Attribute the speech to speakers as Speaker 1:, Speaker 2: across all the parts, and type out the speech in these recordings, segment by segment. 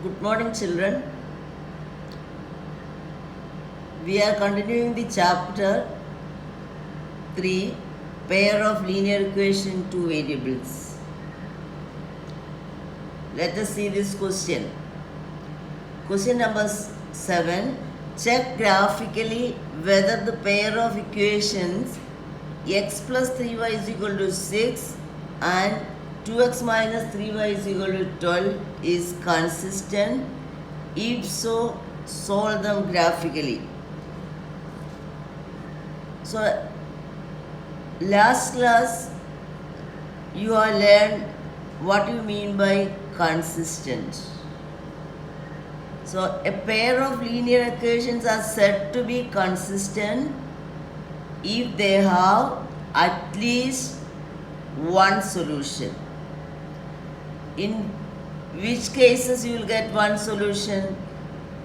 Speaker 1: Good morning, children. We are continuing the chapter 3, pair of linear equation, two variables. Let us see this question. Question number 7. Check graphically whether the pair of equations x plus 3y is equal to 6 and 2x minus 3y is equal to 12 is consistent. If so, solve them graphically. So, last class you have learned what you mean by consistent. So, a pair of linear equations are said to be consistent if they have at least one solution. In which cases you will get one solution?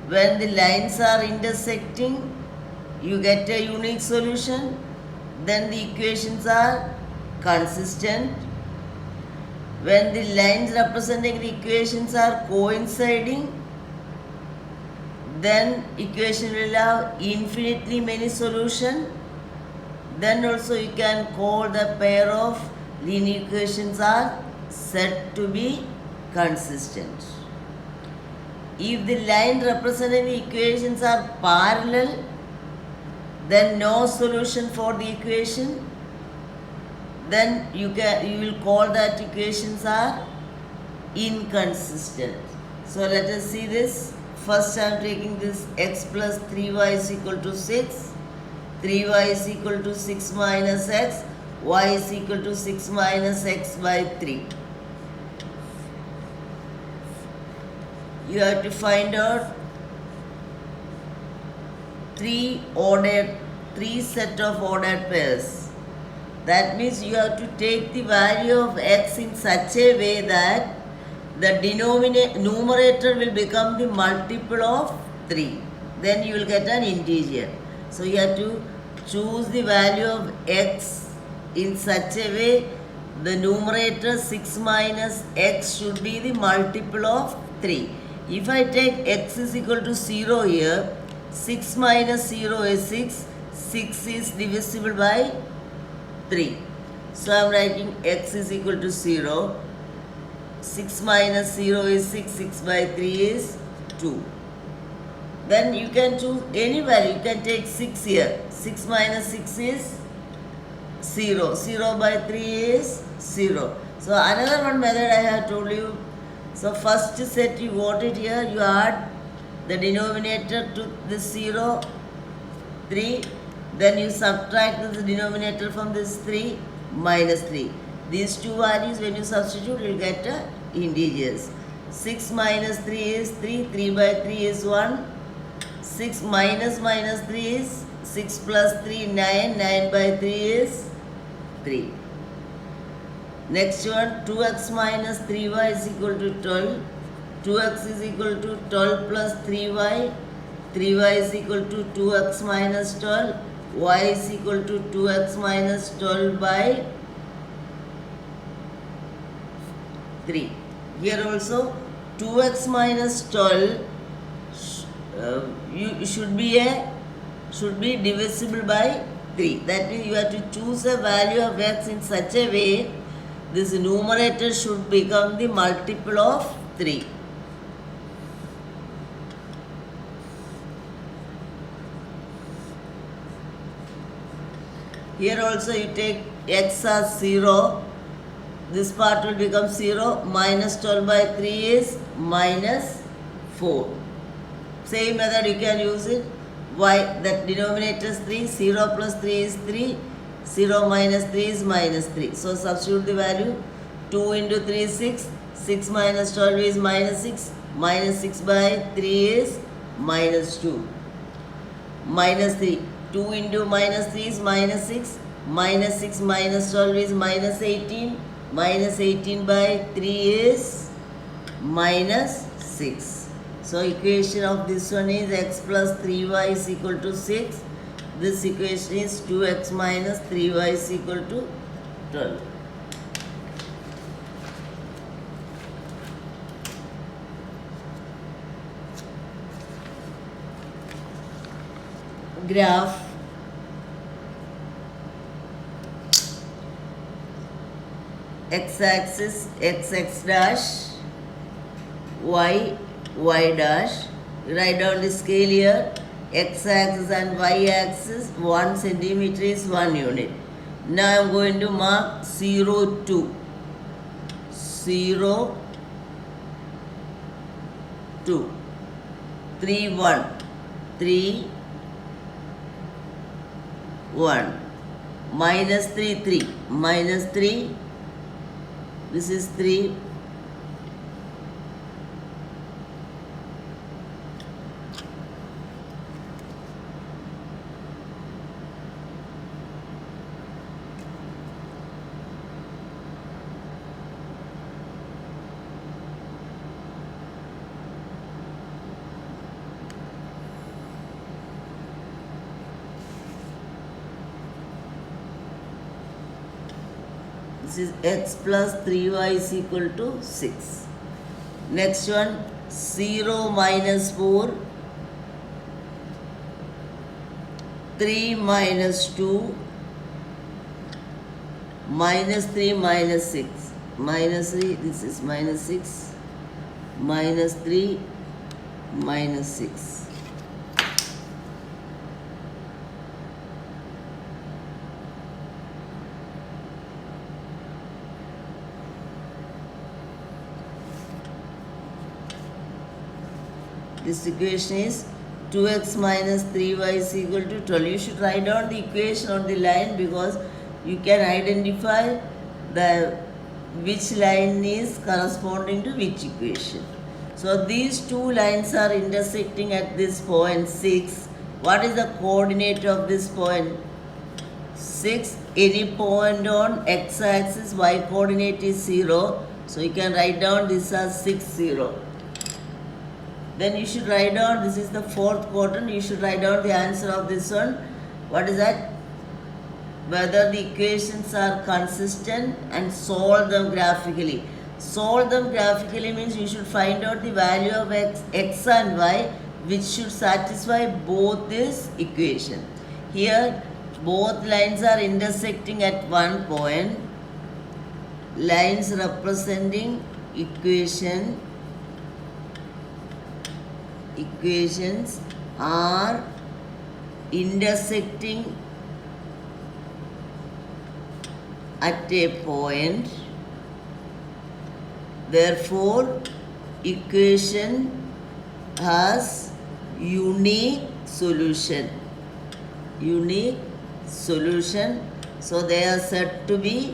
Speaker 1: When the lines are intersecting, you get a unique solution, then the equations are consistent. When the lines representing the equations are coinciding, then equation will have infinitely many solutions. Then also you can call the pair of linear equations are said to be consistent. If the line representing the equations are parallel, then no solution for the equation. Then you will call that equations are inconsistent. So let us see this. First I am taking this x plus 3y is equal to 6. 3y is equal to 6 minus x. Y is equal to 6 minus x by 3. You have to find out three set of ordered pairs. That means you have to take the value of x in such a way that the numerator will become the multiple of 3. Then you will get an integer. So you have to choose the value of x in such a way the numerator 6 minus x should be the multiple of 3. If I take x is equal to 0 here, 6 minus 0 is 6. 6 is divisible by 3. So I am writing x is equal to 0. 6 minus 0 is 6. 6 by 3 is 2. Then you can choose any value. You can take 6 here. 6 minus 6 is 0. 0 by 3 is 0. So another one method I have told you. So first set you got it here. You add the denominator to this 0, 3. Then you subtract the denominator from this 3, minus 3. These two values when you substitute you will get integers. 6 minus 3 is 3. 3 by 3 is 1. 6 minus 3 is 6 plus 3, 9. 9 by 3 is 3. Next one, 2x minus 3y is equal to 12. 2x is equal to 12 plus 3y. 3y is equal to 2x minus 12. Y is equal to 2x minus 12 by 3. Here also 2x minus 12 should be divisible by 3. That means you have to choose a value of x in such a way this numerator should become the multiple of 3. Here also you take x as 0. This part will become 0. Minus 12 by 3 is minus 4. Same method you can use it. Y, that denominator is 3. 0 plus 3 is 3. 0 minus 3 is minus 3. So substitute the value. 2 into 3 is 6. 6 minus 12 is minus 6. Minus 6 by 3 is minus 2. Minus 3. 2 into minus 3 is minus 6. Minus 6 minus 12 is minus 18. Minus 18 by 3 is minus 6. So equation of this one is x plus 3y is equal to 6. This equation is 2x minus 3y is equal to 12. graph x-axis x dash, y dash. Write down the scale here. X-axis and y-axis 1 centimeter is 1 unit. Now I am going to mark 0, 2. 0, 2. 3, 1. 3, 1. Minus 3, 3. Minus 3. This is 3. This is x plus 3y is equal to 6. Next one, 0 minus 4, 3 minus 2, minus 3 minus 6. Minus 3, this is minus 6, minus 3, minus 6. This equation is 2x minus 3y is equal to 12. You should write down the equation on the line because you can identify the which line is corresponding to which equation. So these two lines are intersecting at this point 6. What is the coordinate of this point? 6. Any point on x-axis, y coordinate is 0. So you can write down this as 6, 0. Then you should write down, this is the fourth quadrant, you should write down the answer of this one. What is that? Whether the equations are consistent and solve them graphically. Solve them graphically means you should find out the value of x and y which should satisfy both this equation. Here both lines are intersecting at one point. Lines representing equations are intersecting at a point. Therefore, equation has unique solution. Unique solution. So they are said to be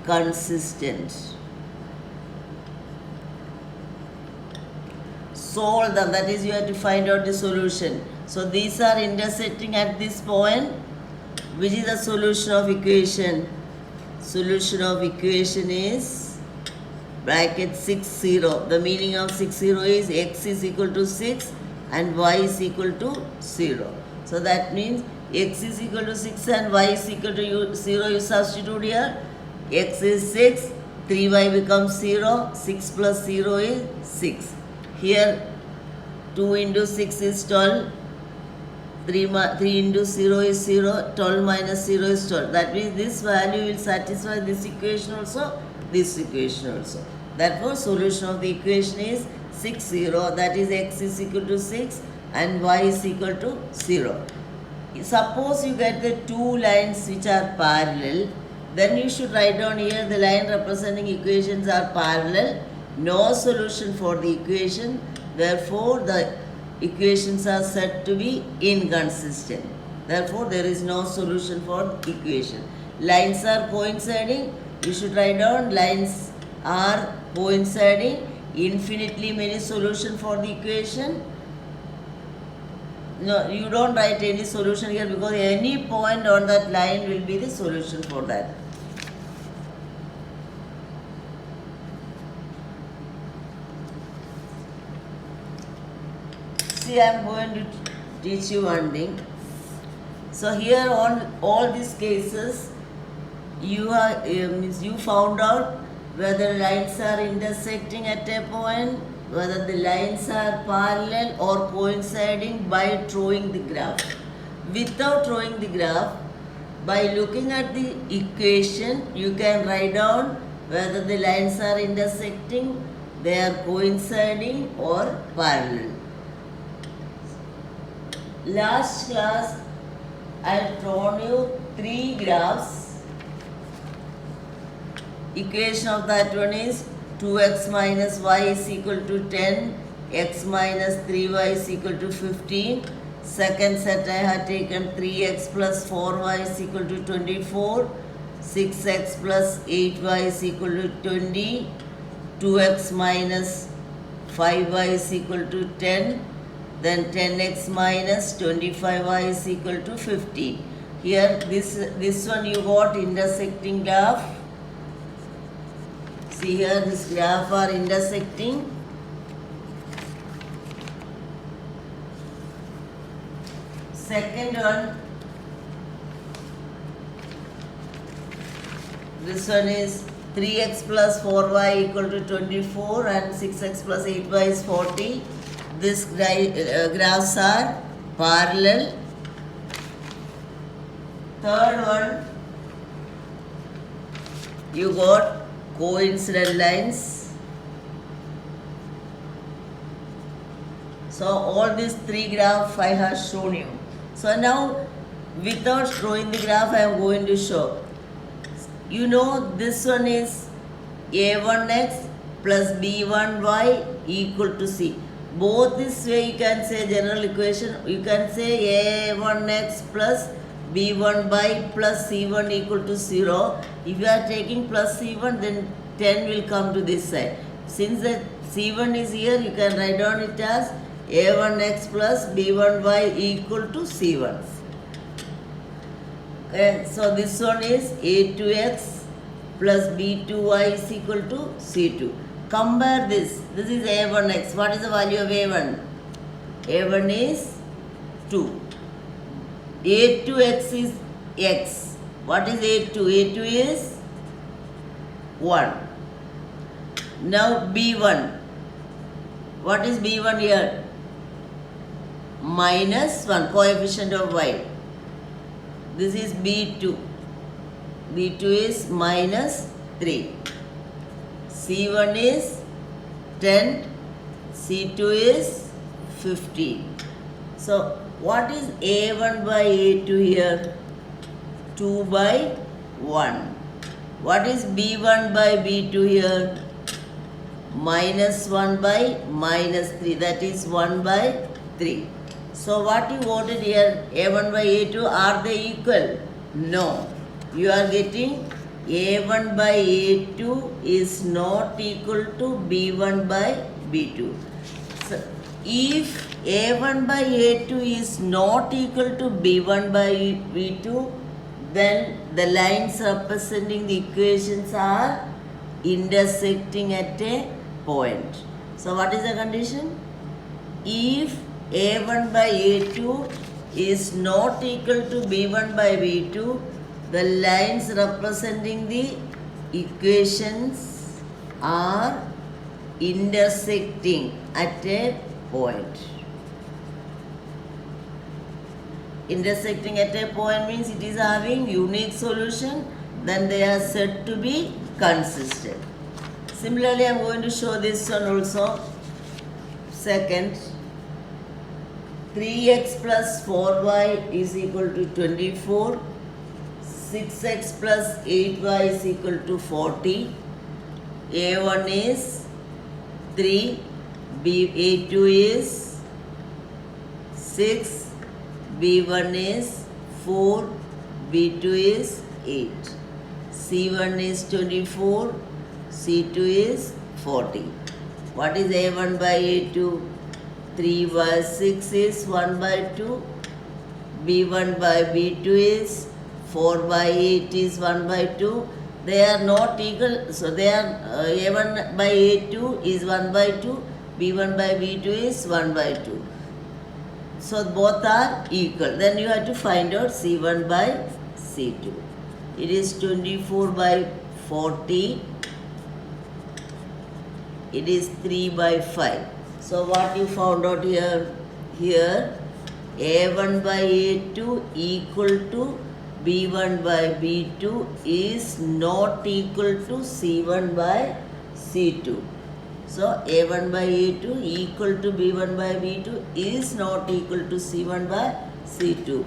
Speaker 1: consistent. Solve them, that is you have to find out the solution. So these are intersecting at this point. Which is the solution of equation? Solution of equation is bracket 6, 0. The meaning of 6, 0 is x is equal to 6 and y is equal to 0. So that means x is equal to 6 and y is equal to 0. You substitute here. X is 6, 3y becomes 0, 6 plus 0 is 6. Here 2 into 6 is 12, 3 into 0 is 0, 12 minus 0 is 12. That means this value will satisfy this equation also, this equation also. Therefore, solution of the equation is 6, 0. That is x is equal to 6 and y is equal to 0. Suppose you get the two lines which are parallel, then you should write down here the line representing equations are parallel. No solution for the equation. Therefore, the equations are said to be inconsistent. Therefore, there is no solution for equation. Lines are coinciding. You should write down lines are coinciding. Infinitely many solutions for the equation. No, you don't write any solution here because any point on that line will be the solution for that. See, I am going to teach you one thing. So here on all these cases, you found out whether lines are intersecting at a point whether the lines are parallel or coinciding by drawing the graph. Without drawing the graph, by looking at the equation, you can write down whether the lines are intersecting, they are coinciding or parallel. Last class, I have drawn you 3 graphs. Equation of that one is 2x minus y is equal to 10, x minus 3y is equal to 15. Second set I had taken 3x plus 4y is equal to 24, 6x plus 8y is equal to 20, 2x minus 5y is equal to 10, then 10x minus 25y is equal to 50. Here this one you got intersecting graph. See here, this graph are intersecting. Second one, this one is 3x plus 4y equal to 24 and 6x plus 8y is 40. These graphs are parallel. Third one, you got coincident lines. So all these 3 graphs I have shown you. So now without showing the graph I am going to show. You know this one is a1x plus b1y equal to c. Both this way you can say general equation. You can say a1x plus b1y plus c1 equal to 0. If you are taking plus c1, then 10 will come to this side. Since the c1 is here, you can write down it as a1x plus b1y equal to c1. Okay, so this one is a2x plus b2y is equal to c2. Compare this. This is a1x. What is the value of a1? a1 is 2. a2x is x. What is a2? a2 is 1. Now b1. What is b1 here? Minus 1, coefficient of y. This is b2. b2 is minus 3. c1 is 10. c2 is 15. So what is a1 by a2 here? 2 by 1. What is b1 by b2 here? Minus 1 by minus 3. That is 1 by 3. So what you voted here, a1 by a2, are they equal? No. You are getting a1 by a2 is not equal to b1 by b2. So if a1 by a2 is not equal to b1 by b2, then the lines representing the equations are intersecting at a point. So what is the condition? If a1 by a2 is not equal to b1 by b2, the lines representing the equations are intersecting at a point. Intersecting at a point means it is having unique solution, then they are said to be consistent. Similarly, I am going to show this one also. Second, 3x plus 4y is equal to 24. 6x plus 8y is equal to 40. a1 is 3. a2 is 6. b1 is 4. b2 is 8. c1 is 24. c2 is 40. What is a1 by a2? 3 by 6 is 1 by 2. b1 by b2 is 4 by 8 is 1 by 2. They are not equal. So they are a1 by a2 is 1 by 2. b1 by b2 is 1 by 2. So both are equal. Then you have to find out c1 by c2. It is 24 by 40 it is 3 by 5. So what you found out here? Here A1 by A2 equal to B1 by B2 is not equal to C1 by C2. So A1 by A2 equal to B1 by B2 is not equal to C1 by C2.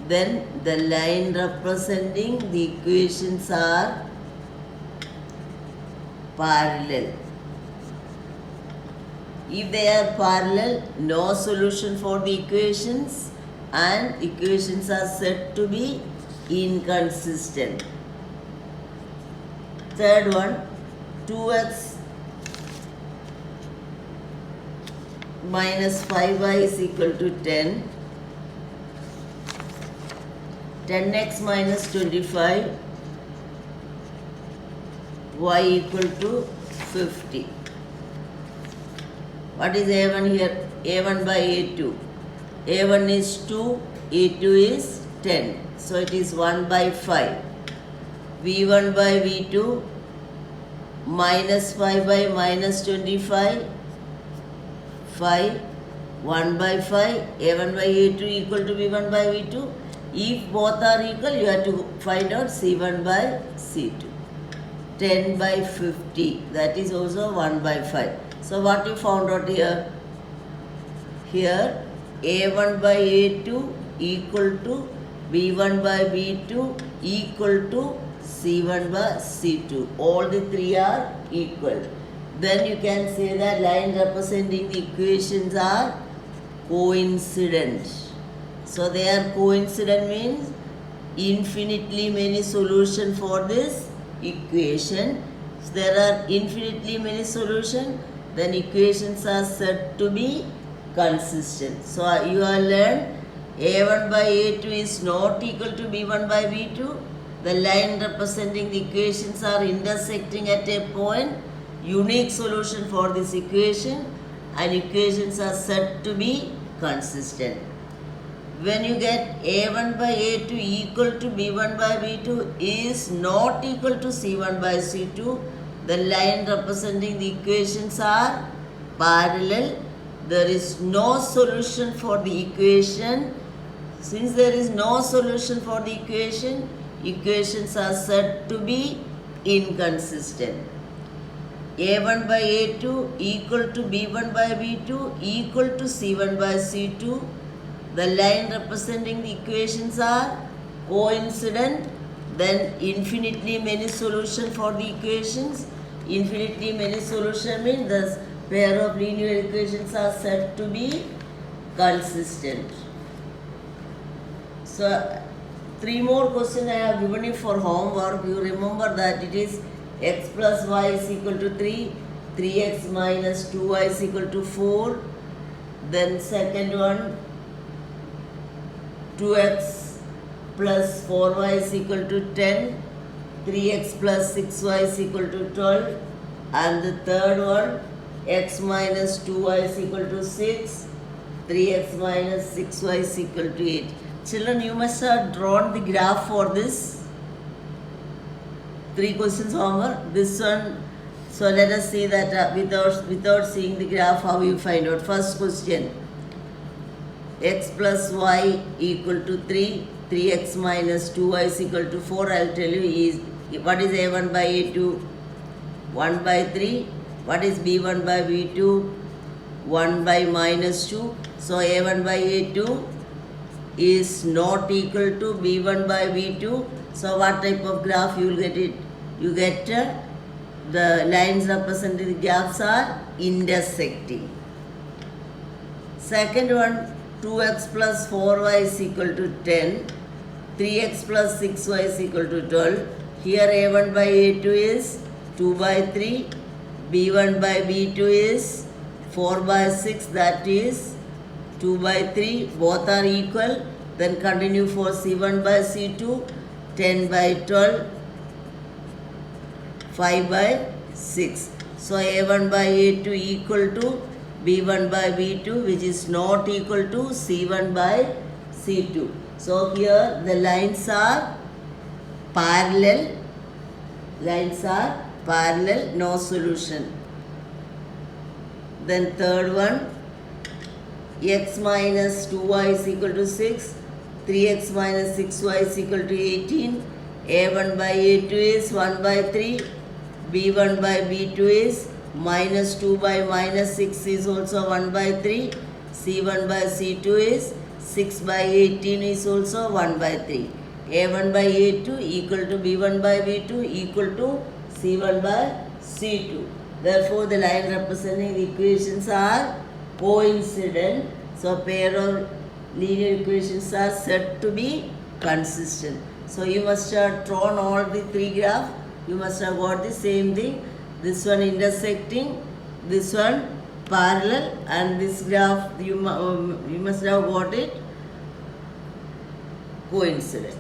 Speaker 1: Then the line representing the equations are parallel. If they are parallel, no solution for the equations, and equations are said to be inconsistent. Third one, 2x minus 5y is equal to 10. 10x minus 25, y equal to 50. What is A1 here? A1 by A2. A1 is 2, A2 is 10. So it is 1 by 5. V1 by V2 minus 5 by minus 25. 5, 1 by 5. A1 by A2 equal to V1 by V2. If both are equal, you have to find out C1 by C2. 10 by 50, that is also 1 by 5. So what you found out here? Here A1 by A2 equal to B1 by B2 equal to C1 by C2. All the three are equal. Then you can say that line representing the equations are coincident. So they are coincident means infinitely many solutions for this equation. So there are infinitely many solutions, then equations are said to be consistent. So you have learned A1 by A2 is not equal to B1 by B2. The line representing the equations are intersecting at a point. Unique solution for this equation, and equations are said to be consistent. When you get A1 by A2 equal to B1 by B2 is not equal to C1 by C2, the line representing the equations are parallel. There is no solution for the equation. Since there is no solution for the equation, equations are said to be inconsistent. A1 by A2 equal to B1 by B2 equal to C1 by C2. The line representing the equations are coincident. Then infinitely many solutions for the equations. Infinitely many solution means the pair of linear equations are said to be consistent. So 3 more questions I have given you for homework. You remember that it is x plus y is equal to 3, 3x minus 2y is equal to 4. Then second one, 2x plus 4y is equal to 10, 3x plus 6y is equal to 12, and the third one, x minus 2y is equal to 6, 3x minus 6y is equal to 8. Children, you must have drawn the graph for this 3 questions homework. This one, so let us see that without seeing the graph, how you find out. First question, x plus y equal to 3, 3x minus 2y is equal to 4. I will tell you is what is A1 by A2? 1 by 3. What is B1 by B2? 1 by minus 2. So A1 by A2 is not equal to B1 by B2. So what type of graph you will get it? You get the lines representing the gaps are intersecting. Second one, 2x plus 4y is equal to 10, 3x plus 6y is equal to 12. Here A1 by A2 is 2 by 3, B1 by B2 is 4 by 6, that is 2 by 3, both are equal. Then continue for C1 by C2, 10 by 12, 5 by 6. So A1 by A2 equal to B1 by B2, which is not equal to C1 by C2. So here the lines are parallel, no solution. Then third one, x minus 2y is equal to 6, 3x minus 6y is equal to 18, a1 by a2 is 1 by 3, b1 by b2 is minus 2 by minus 6 is also 1 by 3, c1 by c2 is 6 by 18 is also 1 by 3. a1 by a2 equal to b1 by b2 equal to c1 by c2. Therefore, the line representing the equations are coincident. So, pair of linear equations are said to be consistent. So, you must have drawn all the three graphs. You must have got the same thing. This one intersecting, this one parallel, and this graph you must have got it coincident.